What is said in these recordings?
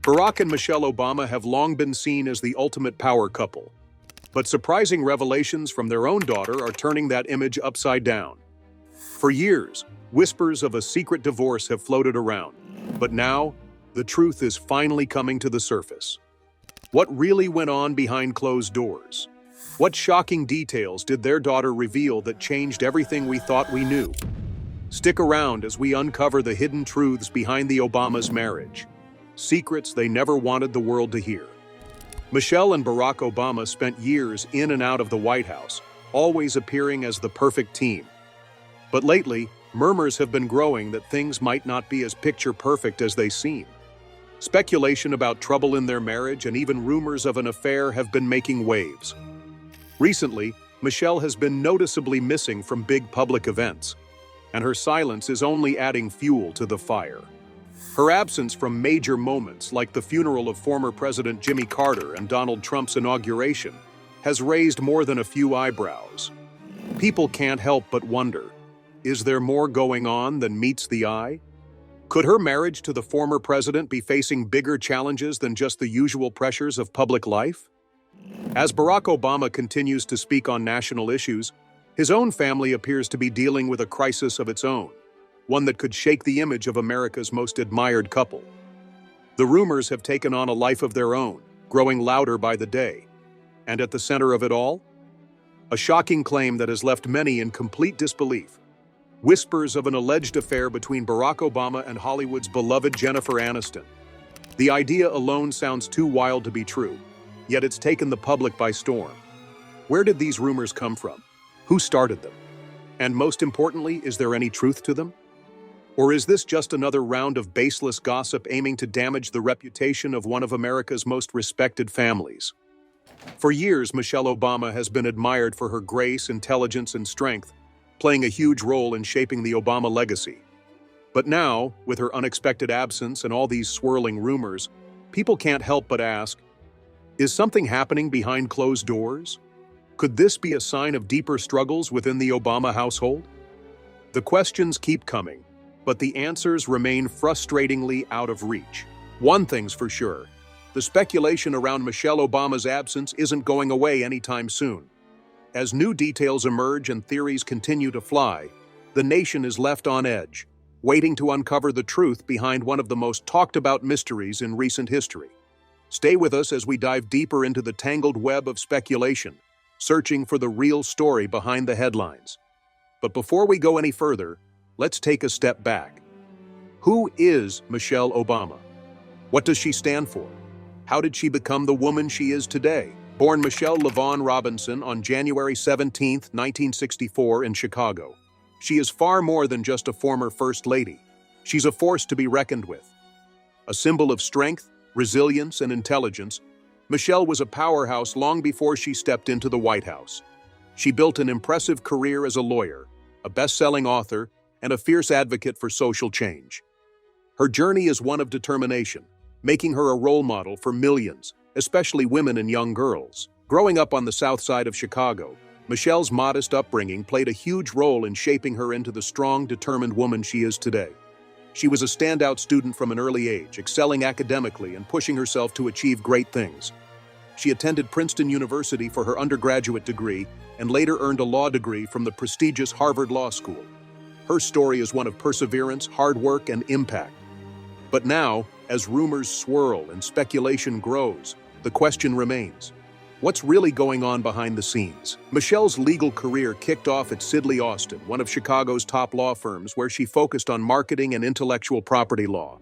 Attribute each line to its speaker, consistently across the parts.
Speaker 1: Barack and Michelle Obama have long been seen as the ultimate power couple, but surprising revelations from their own daughter are turning that image upside down. For years, whispers of a secret divorce have floated around, but now, the truth is finally coming to the surface. What really went on behind closed doors? What shocking details did their daughter reveal that changed everything we thought we knew? Stick around as we uncover the hidden truths behind the Obama's marriage. Secrets they never wanted the world to hear. Michelle and Barack Obama spent years in and out of the White House, always appearing as the perfect team. But lately, murmurs have been growing that things might not be as picture-perfect as they seem. Speculation about trouble in their marriage and even rumors of an affair have been making waves. Recently, Michelle has been noticeably missing from big public events, and her silence is only adding fuel to the fire. Her absence from major moments like the funeral of former President Jimmy Carter and Donald Trump's inauguration has raised more than a few eyebrows. People can't help but wonder, is there more going on than meets the eye? Could her marriage to the former president be facing bigger challenges than just the usual pressures of public life? As Barack Obama continues to speak on national issues, his own family appears to be dealing with a crisis of its own, one that could shake the image of America's most admired couple. The rumors have taken on a life of their own, growing louder by the day. And at the center of it all? A shocking claim that has left many in complete disbelief. Whispers of an alleged affair between Barack Obama and Hollywood's beloved Jennifer Aniston. The idea alone sounds too wild to be true, yet it's taken the public by storm. Where did these rumors come from? Who started them? And most importantly, is there any truth to them? Or is this just another round of baseless gossip aiming to damage the reputation of one of America's most respected families? For years, Michelle Obama has been admired for her grace, intelligence, and strength, playing a huge role in shaping the Obama legacy. But now, with her unexpected absence and all these swirling rumors, people can't help but ask, is something happening behind closed doors? Could this be a sign of deeper struggles within the Obama household? The questions keep coming, but the answers remain frustratingly out of reach. One thing's for sure, the speculation around Michelle Obama's absence isn't going away anytime soon. As new details emerge and theories continue to fly, the nation is left on edge, waiting to uncover the truth behind one of the most talked-about mysteries in recent history. Stay with us as we dive deeper into the tangled web of speculation, searching for the real story behind the headlines. But before we go any further, let's take a step back. Who is Michelle Obama? What does she stand for? How did she become the woman she is today? Born Michelle LaVaughn Robinson on January 17, 1964 in Chicago, she is far more than just a former First Lady. She's a force to be reckoned with. A symbol of strength, resilience, and intelligence, Michelle was a powerhouse long before she stepped into the White House. She built an impressive career as a lawyer, a best-selling author, and a fierce advocate for social change. Her journey is one of determination, making her a role model for millions, especially women and young girls. Growing up on the south side of Chicago, Michelle's modest upbringing played a huge role in shaping her into the strong, determined woman she is today. She was a standout student from an early age, excelling academically and pushing herself to achieve great things. She attended Princeton University for her undergraduate degree and later earned a law degree from the prestigious Harvard Law School. Her story is one of perseverance, hard work, and impact. But now, as rumors swirl and speculation grows, the question remains, what's really going on behind the scenes? Michelle's legal career kicked off at Sidley Austin, one of Chicago's top law firms, where she focused on marketing and intellectual property law.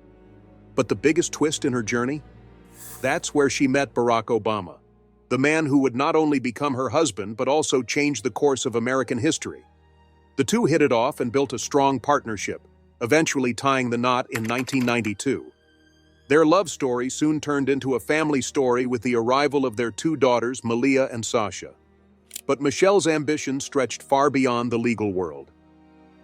Speaker 1: But the biggest twist in her journey? That's where she met Barack Obama, the man who would not only become her husband but also change the course of American history. The two hit it off and built a strong partnership, eventually tying the knot in 1992. Their love story soon turned into a family story with the arrival of their two daughters, Malia and Sasha. But Michelle's ambition stretched far beyond the legal world.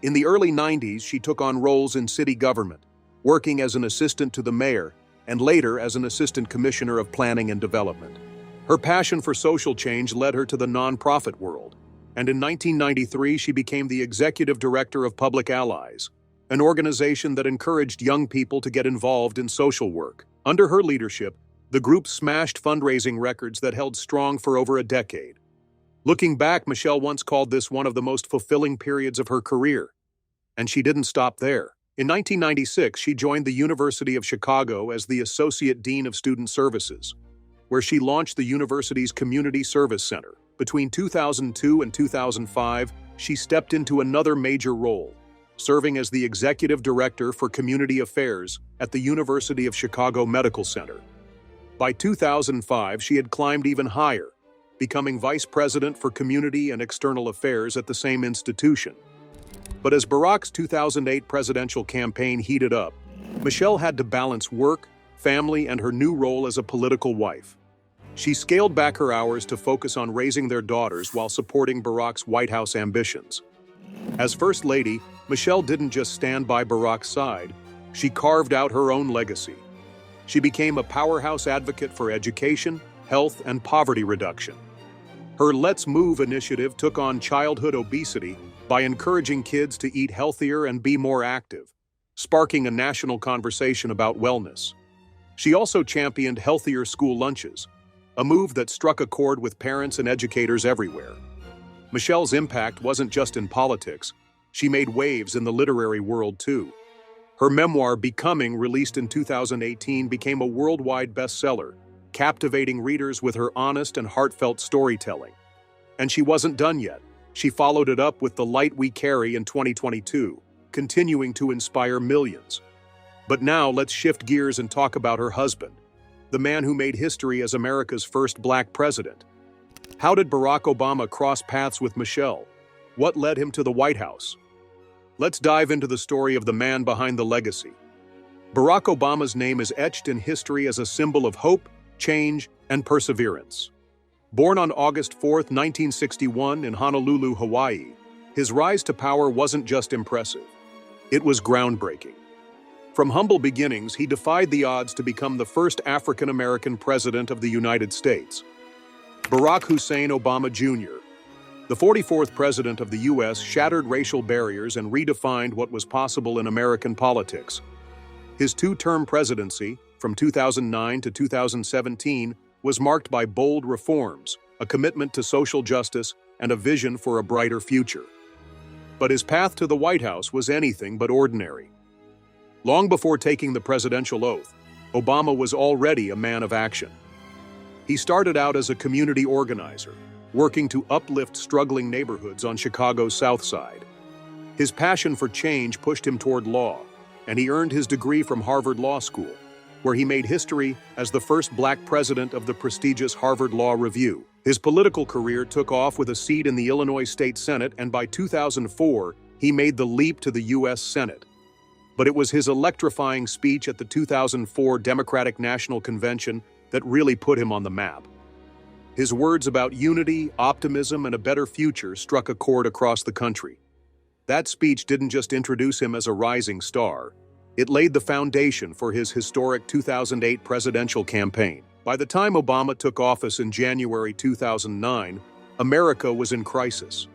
Speaker 1: In the early 90s, she took on roles in city government, working as an assistant to the mayor and later as an assistant commissioner of planning and development. Her passion for social change led her to the nonprofit world, and in 1993 she became the executive director of Public Allies, an organization that encouraged young people to get involved in social work. Under her leadership, the group smashed fundraising records that held strong for over a decade. Looking back, Michelle once called this one of the most fulfilling periods of her career. And she didn't stop there. In 1996, she joined the University of Chicago as the Associate Dean of Student Services, where she launched the university's Community Service Center. Between 2002 and 2005, she stepped into another major role, serving as the Executive Director for Community Affairs at the University of Chicago Medical Center. By 2005, she had climbed even higher, becoming Vice President for Community and External Affairs at the same institution. But as Barack's 2008 presidential campaign heated up, Michelle had to balance work, family, and her new role as a political wife. She scaled back her hours to focus on raising their daughters while supporting Barack's White House ambitions. As First Lady, Michelle didn't just stand by Barack's side, she carved out her own legacy. She became a powerhouse advocate for education, health, and poverty reduction. Her Let's Move initiative took on childhood obesity by encouraging kids to eat healthier and be more active, sparking a national conversation about wellness. She also championed healthier school lunches, a move that struck a chord with parents and educators everywhere. Michelle's impact wasn't just in politics, she made waves in the literary world too. Her memoir, Becoming, released in 2018, became a worldwide bestseller, captivating readers with her honest and heartfelt storytelling. And she wasn't done yet. She followed it up with The Light We Carry in 2022, continuing to inspire millions. But now let's shift gears and talk about her husband, the man who made history as America's first black president. How did Barack Obama cross paths with Michelle? What led him to the White House? Let's dive into the story of the man behind the legacy. Barack Obama's name is etched in history as a symbol of hope, change, and perseverance. Born on August 4, 1961 in Honolulu, Hawaii, his rise to power wasn't just impressive. It was groundbreaking. From humble beginnings, he defied the odds to become the first African-American president of the United States. Barack Hussein Obama Jr., the 44th president of the U.S., shattered racial barriers and redefined what was possible in American politics. His two-term presidency, from 2009 to 2017, was marked by bold reforms, a commitment to social justice, and a vision for a brighter future. But his path to the White House was anything but ordinary. Long before taking the presidential oath, Obama was already a man of action. He started out as a community organizer, working to uplift struggling neighborhoods on Chicago's South Side. His passion for change pushed him toward law, and he earned his degree from Harvard Law School, where he made history as the first black president of the prestigious Harvard Law Review. His political career took off with a seat in the Illinois State Senate, and by 2004, he made the leap to the U.S. Senate. But it was his electrifying speech at the 2004 Democratic National Convention that really put him on the map. His words about unity, optimism, and a better future struck a chord across the country. That speech didn't just introduce him as a rising star, it laid the foundation for his historic 2008 presidential campaign. By the time Obama took office in January 2009, America was in crisis.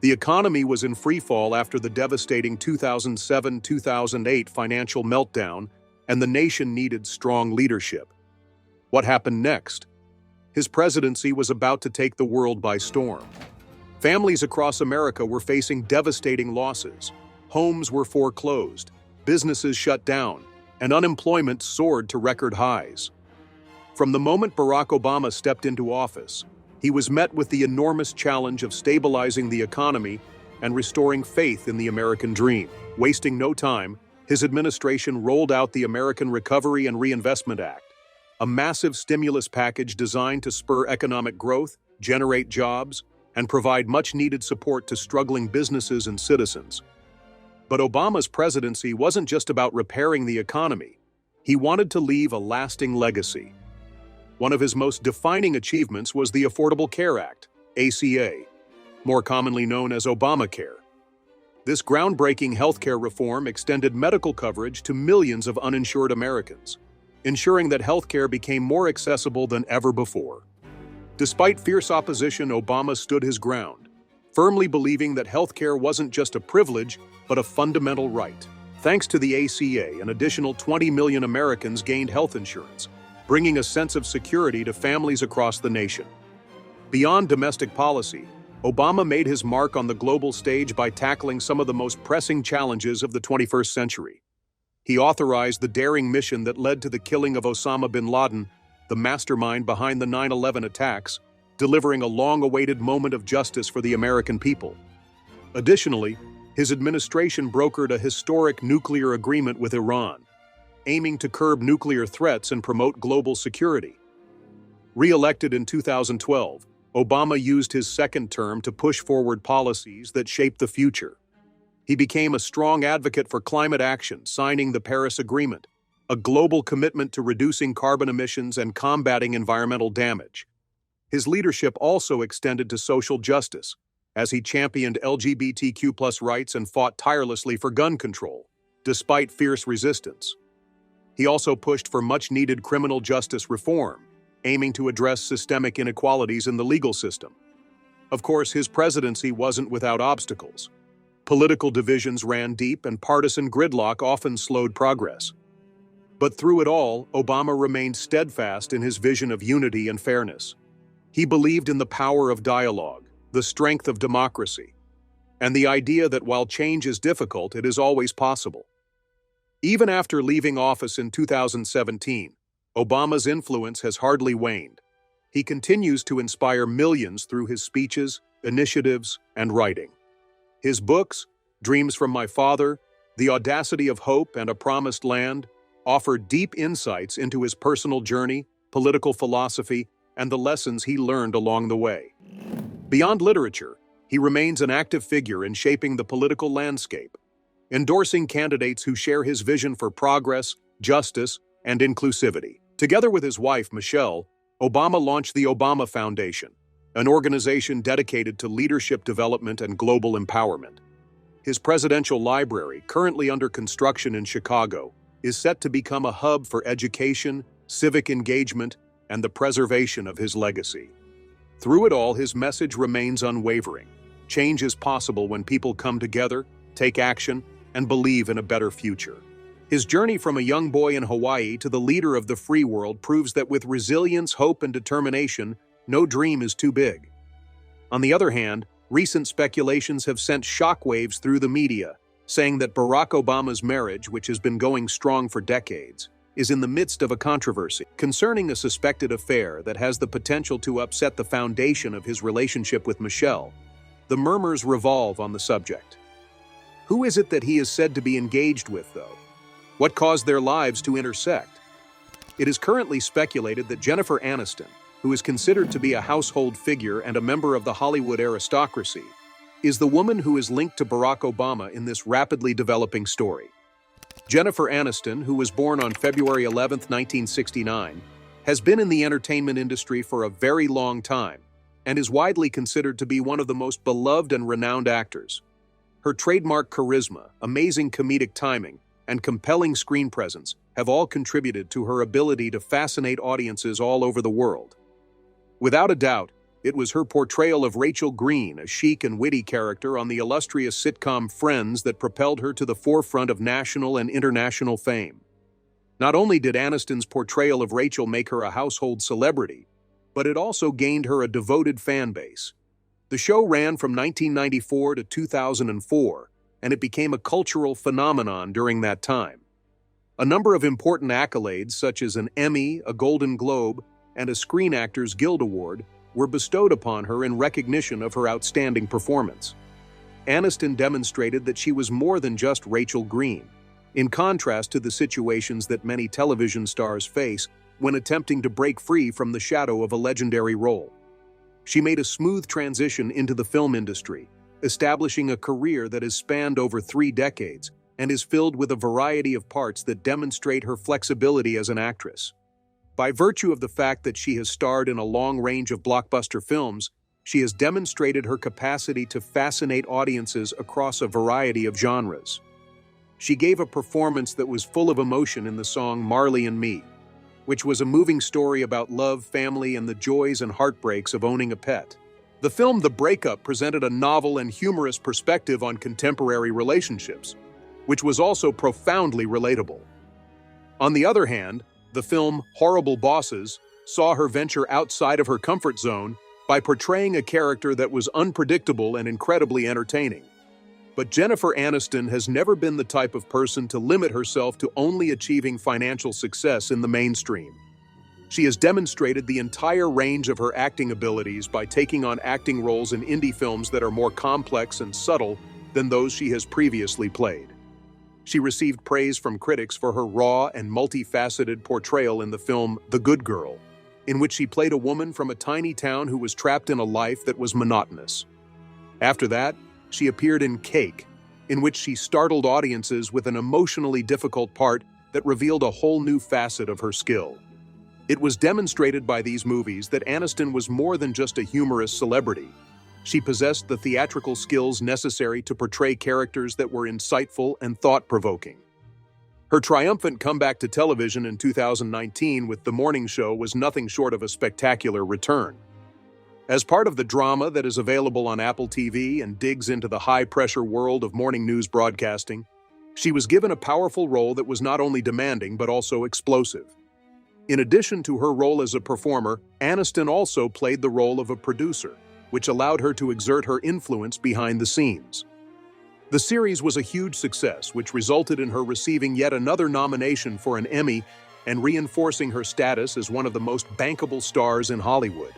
Speaker 1: The economy was in freefall after the devastating 2007-2008 financial meltdown, and the nation needed strong leadership. What happened next? His presidency was about to take the world by storm. Families across America were facing devastating losses. Homes were foreclosed, businesses shut down, and unemployment soared to record highs. From the moment Barack Obama stepped into office, he was met with the enormous challenge of stabilizing the economy and restoring faith in the American dream. Wasting no time, his administration rolled out the American Recovery and Reinvestment Act, a massive stimulus package designed to spur economic growth, generate jobs, and provide much-needed support to struggling businesses and citizens. But Obama's presidency wasn't just about repairing the economy. He wanted to leave a lasting legacy. One of his most defining achievements was the Affordable Care Act, ACA, more commonly known as Obamacare. This groundbreaking healthcare reform extended medical coverage to millions of uninsured Americans, ensuring that healthcare became more accessible than ever before. Despite fierce opposition, Obama stood his ground, firmly believing that healthcare wasn't just a privilege, but a fundamental right. Thanks to the ACA, an additional 20 million Americans gained health insurance, bringing a sense of security to families across the nation. Beyond domestic policy, Obama made his mark on the global stage by tackling some of the most pressing challenges of the 21st century. He authorized the daring mission that led to the killing of Osama bin Laden, the mastermind behind the 9/11 attacks, delivering a long-awaited moment of justice for the American people. Additionally, his administration brokered a historic nuclear agreement with Iran, aiming to curb nuclear threats and promote global security. Re-elected in 2012, Obama used his second term to push forward policies that shape the future. He became a strong advocate for climate action, signing the Paris Agreement, a global commitment to reducing carbon emissions and combating environmental damage. His leadership also extended to social justice, as he championed LGBTQ+ rights and fought tirelessly for gun control, despite fierce resistance. He also pushed for much-needed criminal justice reform, aiming to address systemic inequalities in the legal system. Of course, his presidency wasn't without obstacles. Political divisions ran deep and partisan gridlock often slowed progress. But through it all, Obama remained steadfast in his vision of unity and fairness. He believed in the power of dialogue, the strength of democracy, and the idea that while change is difficult, it is always possible. Even after leaving office in 2017, Obama's influence has hardly waned. He continues to inspire millions through his speeches, initiatives, and writing. His books, Dreams from My Father, The Audacity of Hope, and A Promised Land, offer deep insights into his personal journey, political philosophy, and the lessons he learned along the way. Beyond literature, he remains an active figure in shaping the political landscape, endorsing candidates who share his vision for progress, justice, and inclusivity. Together with his wife, Michelle, Obama launched the Obama Foundation, an organization dedicated to leadership development and global empowerment. His presidential library, currently under construction in Chicago, is set to become a hub for education, civic engagement, and the preservation of his legacy. Through it all, his message remains unwavering. Change is possible when people come together, take action, and believe in a better future. His journey from a young boy in Hawaii to the leader of the free world proves that with resilience, hope, and determination, no dream is too big. On the other hand, recent speculations have sent shockwaves through the media, saying that Barack Obama's marriage, which has been going strong for decades, is in the midst of a controversy concerning a suspected affair that has the potential to upset the foundation of his relationship with Michelle. The murmurs revolve on the subject. Who is it that he is said to be engaged with, though? What caused their lives to intersect? It is currently speculated that Jennifer Aniston, who is considered to be a household figure and a member of the Hollywood aristocracy, is the woman who is linked to Barack Obama in this rapidly developing story. Jennifer Aniston, who was born on February 11, 1969, has been in the entertainment industry for a very long time and is widely considered to be one of the most beloved and renowned actors. Her trademark charisma, amazing comedic timing, and compelling screen presence have all contributed to her ability to fascinate audiences all over the world. Without a doubt, it was her portrayal of Rachel Green, a chic and witty character on the illustrious sitcom Friends, that propelled her to the forefront of national and international fame. Not only did Aniston's portrayal of Rachel make her a household celebrity, but it also gained her a devoted fan base. The show ran from 1994 to 2004, and it became a cultural phenomenon during that time. A number of important accolades, such as an Emmy, a Golden Globe, and a Screen Actors Guild Award, were bestowed upon her in recognition of her outstanding performance. Aniston demonstrated that she was more than just Rachel Green, in contrast to the situations that many television stars face when attempting to break free from the shadow of a legendary role. She made a smooth transition into the film industry, establishing a career that has spanned over 3 decades and is filled with a variety of parts that demonstrate her flexibility as an actress. By virtue of the fact that she has starred in a long range of blockbuster films, she has demonstrated her capacity to fascinate audiences across a variety of genres. She gave a performance that was full of emotion in the song Marley and Me, which was a moving story about love, family, and the joys and heartbreaks of owning a pet. The film The Breakup presented a novel and humorous perspective on contemporary relationships, which was also profoundly relatable. On the other hand, the film Horrible Bosses saw her venture outside of her comfort zone by portraying a character that was unpredictable and incredibly entertaining. But Jennifer Aniston has never been the type of person to limit herself to only achieving financial success in the mainstream. She has demonstrated the entire range of her acting abilities by taking on acting roles in indie films that are more complex and subtle than those she has previously played. She received praise from critics for her raw and multifaceted portrayal in the film The Good Girl, in which she played a woman from a tiny town who was trapped in a life that was monotonous. After that, she appeared in Cake, in which she startled audiences with an emotionally difficult part that revealed a whole new facet of her skill. It was demonstrated by these movies that Aniston was more than just a humorous celebrity. She possessed the theatrical skills necessary to portray characters that were insightful and thought-provoking. Her triumphant comeback to television in 2019 with The Morning Show was nothing short of a spectacular return. As part of the drama that is available on Apple TV and digs into the high-pressure world of morning news broadcasting, she was given a powerful role that was not only demanding but also explosive. In addition to her role as a performer, Aniston also played the role of a producer, which allowed her to exert her influence behind the scenes. The series was a huge success, which resulted in her receiving yet another nomination for an Emmy and reinforcing her status as one of the most bankable stars in Hollywood.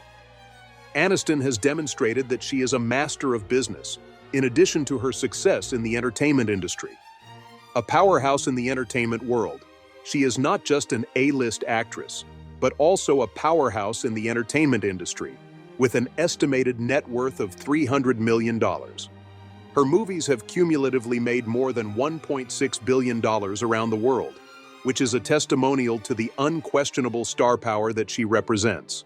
Speaker 1: Aniston has demonstrated that she is a master of business, in addition to her success in the entertainment industry. A powerhouse in the entertainment world, she is not just an A-list actress, but also a powerhouse in the entertainment industry, with an estimated net worth of $300 million. Her movies have cumulatively made more than $1.6 billion around the world, which is a testimonial to the unquestionable star power that she represents.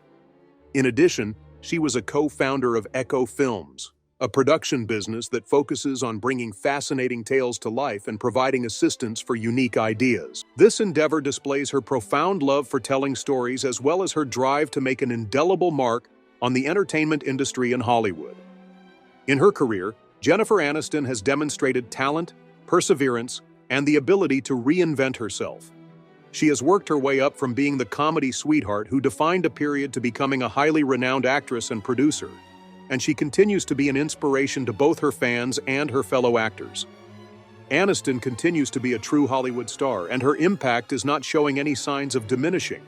Speaker 1: In addition, she was a co-founder of Echo Films, a production business that focuses on bringing fascinating tales to life and providing assistance for unique ideas. This endeavor displays her profound love for telling stories as well as her drive to make an indelible mark on the entertainment industry in Hollywood. In her career, Jennifer Aniston has demonstrated talent, perseverance, and the ability to reinvent herself. She has worked her way up from being the comedy sweetheart who defined a period to becoming a highly renowned actress and producer, and she continues to be an inspiration to both her fans and her fellow actors. Aniston continues to be a true Hollywood star, and her impact is not showing any signs of diminishing,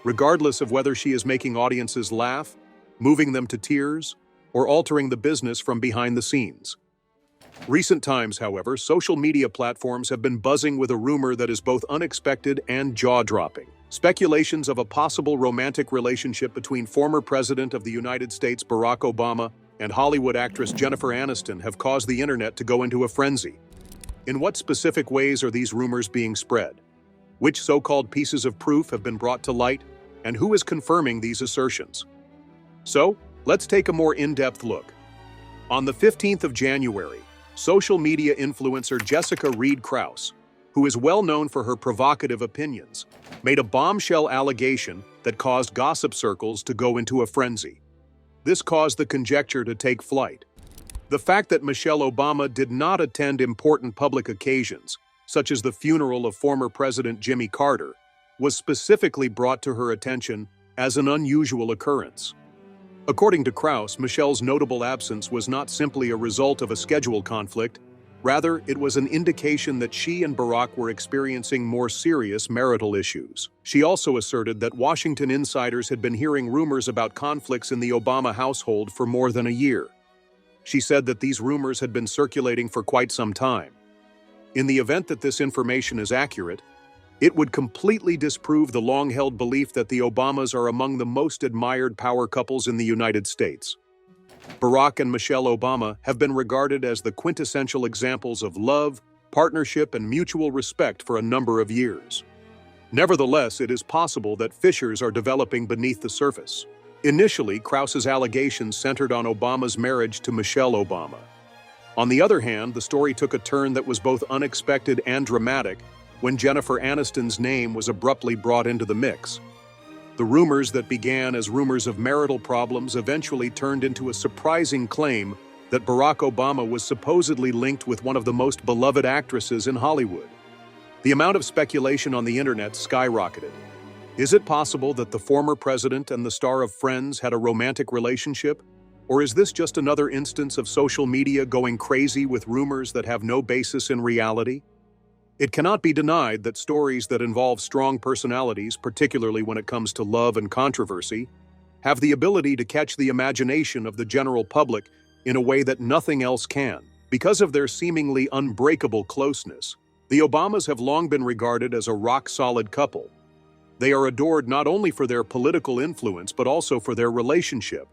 Speaker 1: regardless of whether she is making audiences laugh, moving them to tears, or altering the business from behind the scenes. Recent times, however, social media platforms have been buzzing with a rumor that is both unexpected and jaw-dropping. Speculations of a possible romantic relationship between former President of the United States Barack Obama and Hollywood actress Jennifer Aniston have caused the internet to go into a frenzy. In what specific ways are these rumors being spread? Which so-called pieces of proof have been brought to light, and who is confirming these assertions? So, let's take a more in-depth look. On the 15th of January, social media influencer Jessica Reed Krause, who is well known for her provocative opinions, made a bombshell allegation that caused gossip circles to go into a frenzy. This caused the conjecture to take flight. The fact that Michelle Obama did not attend important public occasions, such as the funeral of former President Jimmy Carter, was specifically brought to her attention as an unusual occurrence. According to Krause, Michelle's notable absence was not simply a result of a schedule conflict. Rather, it was an indication that she and Barack were experiencing more serious marital issues. She also asserted that Washington insiders had been hearing rumors about conflicts in the Obama household for more than a year. She said that these rumors had been circulating for quite some time. In the event that this information is accurate, it would completely disprove the long-held belief that the Obamas are among the most admired power couples in the United States. Barack and Michelle Obama have been regarded as the quintessential examples of love, partnership, and mutual respect for a number of years. Nevertheless, it is possible that fissures are developing beneath the surface. Initially, Krause's allegations centered on Obama's marriage to Michelle Obama. On the other hand, the story took a turn that was both unexpected and dramatic when Jennifer Aniston's name was abruptly brought into the mix. The rumors that began as rumors of marital problems eventually turned into a surprising claim that Barack Obama was supposedly linked with one of the most beloved actresses in Hollywood. The amount of speculation on the internet skyrocketed. Is it possible that the former president and the star of Friends had a romantic relationship? Or is this just another instance of social media going crazy with rumors that have no basis in reality? It cannot be denied that stories that involve strong personalities, particularly when it comes to love and controversy, have the ability to catch the imagination of the general public in a way that nothing else can. Because of their seemingly unbreakable closeness, the Obamas have long been regarded as a rock-solid couple. They are adored not only for their political influence but also for their relationship.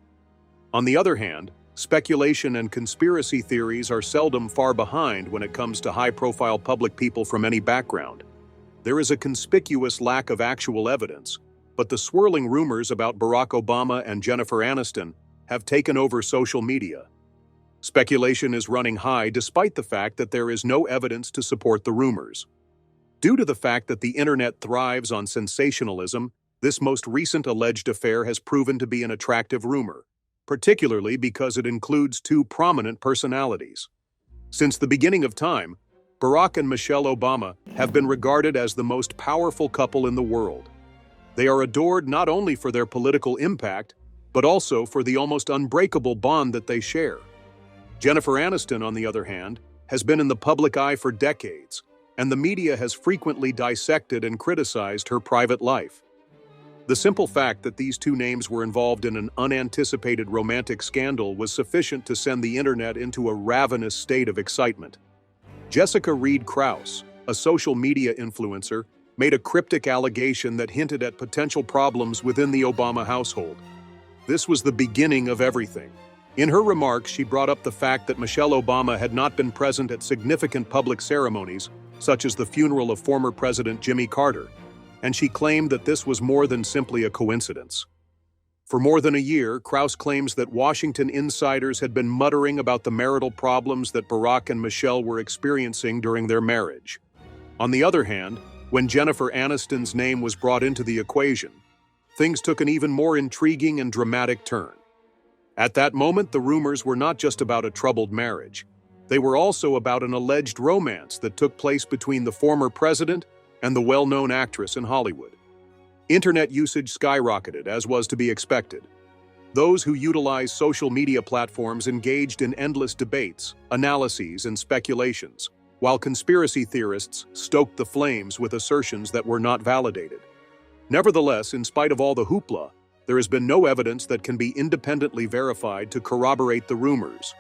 Speaker 1: On the other hand, speculation and conspiracy theories are seldom far behind when it comes to high-profile public people from any background. There is a conspicuous lack of actual evidence, but the swirling rumors about Barack Obama and Jennifer Aniston have taken over social media. Speculation is running high despite the fact that there is no evidence to support the rumors. Due to the fact that the internet thrives on sensationalism, this most recent alleged affair has proven to be an attractive rumor, particularly because it includes two prominent personalities. Since the beginning of time, Barack and Michelle Obama have been regarded as the most powerful couple in the world. They are adored not only for their political impact, but also for the almost unbreakable bond that they share. Jennifer Aniston, on the other hand, has been in the public eye for decades, and the media has frequently dissected and criticized her private life. The simple fact that these two names were involved in an unanticipated romantic scandal was sufficient to send the internet into a ravenous state of excitement. Jessica Reed Krause, a social media influencer, made a cryptic allegation that hinted at potential problems within the Obama household. This was the beginning of everything. In her remarks, she brought up the fact that Michelle Obama had not been present at significant public ceremonies, such as the funeral of former President Jimmy Carter, and she claimed that this was more than simply a coincidence. For more than a year, Krause claims that Washington insiders had been muttering about the marital problems that Barack and Michelle were experiencing during their marriage. On the other hand, when Jennifer Aniston's name was brought into the equation, things took an even more intriguing and dramatic turn. At that moment, the rumors were not just about a troubled marriage. They were also about an alleged romance that took place between the former president and the well-known actress in Hollywood. Internet usage skyrocketed, as was to be expected. Those who utilize social media platforms engaged in endless debates, analyses, and speculations, while conspiracy theorists stoked the flames with assertions that were not validated. Nevertheless, in spite of all the hoopla, there has been no evidence that can be independently verified to corroborate the rumors.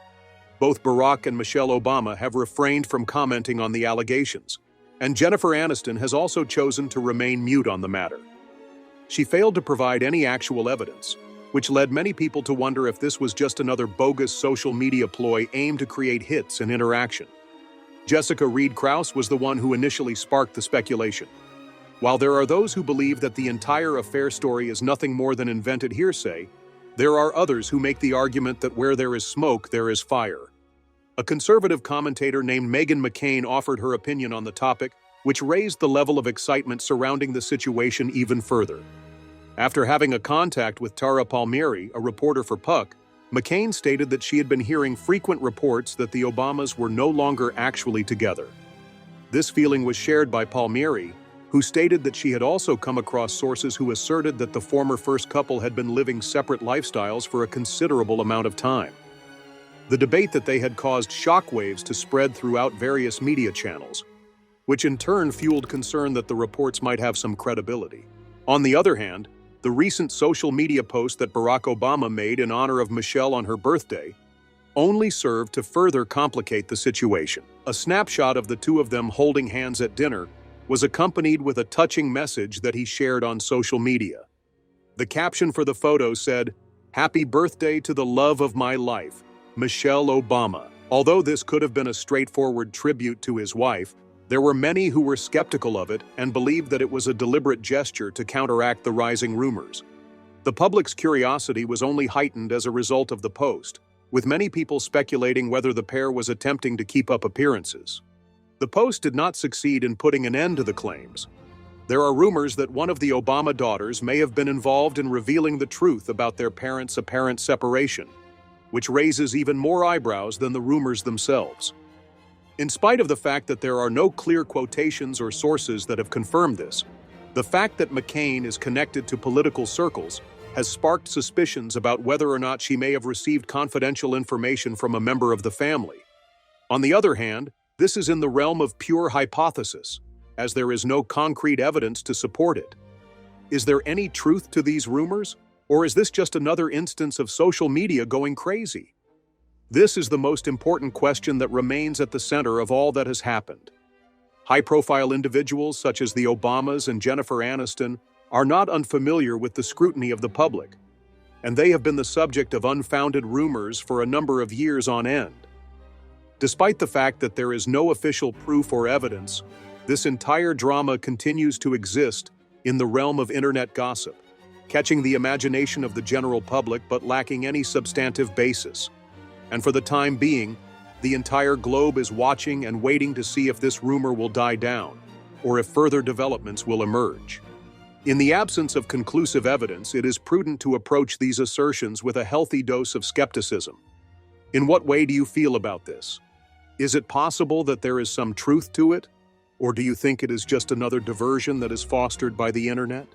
Speaker 1: Both Barack and Michelle Obama have refrained from commenting on the allegations, and Jennifer Aniston has also chosen to remain mute on the matter. She failed to provide any actual evidence, which led many people to wonder if this was just another bogus social media ploy aimed to create hits and interaction. Jessica Reed Krause was the one who initially sparked the speculation. While there are those who believe that the entire affair story is nothing more than invented hearsay, there are others who make the argument that where there is smoke, there is fire. A conservative commentator named Meghan McCain offered her opinion on the topic, which raised the level of excitement surrounding the situation even further. After having a contact with Tara Palmieri, a reporter for Puck, McCain stated that she had been hearing frequent reports that the Obamas were no longer actually together. This feeling was shared by Palmieri, who stated that she had also come across sources who asserted that the former first couple had been living separate lifestyles for a considerable amount of time. The debate that they had caused shockwaves to spread throughout various media channels, which in turn fueled concern that the reports might have some credibility. On the other hand, the recent social media post that Barack Obama made in honor of Michelle on her birthday only served to further complicate the situation. A snapshot of the two of them holding hands at dinner was accompanied with a touching message that he shared on social media. The caption for the photo said, "Happy birthday to the love of my life, Michelle Obama." Although this could have been a straightforward tribute to his wife, there were many who were skeptical of it and believed that it was a deliberate gesture to counteract the rising rumors. The public's curiosity was only heightened as a result of the post, with many people speculating whether the pair was attempting to keep up appearances. The post did not succeed in putting an end to the claims. There are rumors that one of the Obama daughters may have been involved in revealing the truth about their parents' apparent separation, which raises even more eyebrows than the rumors themselves. In spite of the fact that there are no clear quotations or sources that have confirmed this, the fact that McCain is connected to political circles has sparked suspicions about whether or not she may have received confidential information from a member of the family. On the other hand, this is in the realm of pure hypothesis, as there is no concrete evidence to support it. Is there any truth to these rumors, or is this just another instance of social media going crazy? This is the most important question that remains at the center of all that has happened. High-profile individuals such as the Obamas and Jennifer Aniston are not unfamiliar with the scrutiny of the public, and they have been the subject of unfounded rumors for a number of years on end. Despite the fact that there is no official proof or evidence, this entire drama continues to exist in the realm of internet gossip, catching the imagination of the general public but lacking any substantive basis. And for the time being, the entire globe is watching and waiting to see if this rumor will die down, or if further developments will emerge. In the absence of conclusive evidence, it is prudent to approach these assertions with a healthy dose of skepticism. In what way do you feel about this? Is it possible that there is some truth to it? Or do you think it is just another diversion that is fostered by the internet?